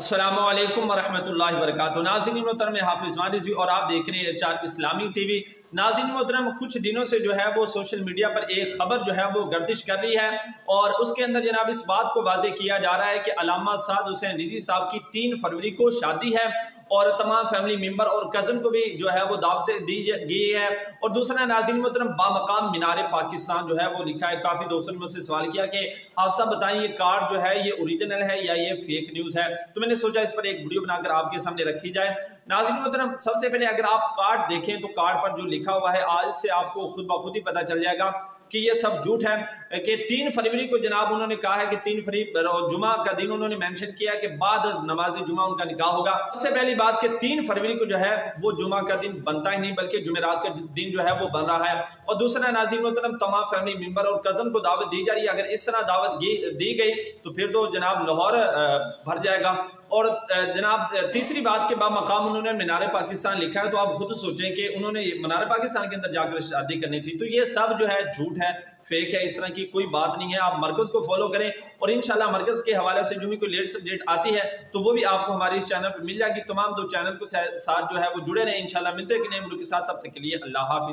अस्सलामुअलैकुम वरहमतुल्लाहि वबरकातुहू। नाज़रीन मोहतरम, हाफिज़ वारिज़ी और आप देख रहे हैं एचआर इस्लामी टीवी। नाज़रीन मोहतरम, कुछ दिनों से जो है वो सोशल मीडिया पर एक खबर जो है वो गर्दिश कर रही है और उसके अंदर जनाब इस बात को वाज़ेह किया जा रहा है कि अल्लामा साद हुसैन रिज़वी साहब की 3 फरवरी को शादी है और तमाम फैमिली मेंबर और कज़न को भी जो है वो दावतें दी गई है। और दूसरा नाज़रीन मोहतरम, बामकाम मीनार पाकिस्तान जो है वो लिखा है। काफ़ी दोस्तों ने मुझसे सवाल किया कि आप सब बताएं ये कार्ड जो है ये ओरिजिनल है या ये फेक न्यूज़ है, तो मैंने सोचा इस पर एक वीडियो बनाकर आपके सामने रखी जाए। नाज़रीन मोहतरम, सबसे पहले अगर आप कार्ड देखें तो कार्ड पर जो लिखा हुआ है आज से आपको खुद ब खुद ही पता चल जाएगा कि ये सब झूठ है कि 3 फरवरी को जनाब उन्होंने कहा है कि 3 फरवरी जुमा का दिन उन्होंने मेंशन किया कि बाद नमाज जुमा उनका निकाह होगा। सबसे पहली बात कि 3 फरवरी को जो है वो जुमा का दिन बनता ही नहीं बल्कि जुमेरात का दिन जो है वो बन रहा है। और दूसरा नाज़रीन मोहतरम, तमाम फैमिली मेंबर और कज़न को दावत दी जा रही है। अगर इस तरह दावत दी गई तो फिर तो जनाब लाहौर भर जाएगा। और जनाब तीसरी बात के बाद मकाम उन्होंने मीनार पाकिस्तान लिखा है, तो आप खुद सोचें कि उन्होंने मीनार पाकिस्तान के अंदर जाकर शादी करनी थी। तो ये सब जो है झूठ है, फेक है, इस तरह की कोई बात नहीं है। आप मरकज़ को फॉलो करें और इंशाल्लाह मरकज़ के हवाले से जो भी कोई लेटेस्ट अपडेट आती है तो वो भी आपको हमारे इस चैनल पर मिल जाएगी। तमाम 2 चैनल के साथ जो है वो जुड़े रहें। इंशाल्लाह मिलते हैं कि नए वीडियो के साथ, तब तक के लिए अल्लाह हाफिज़।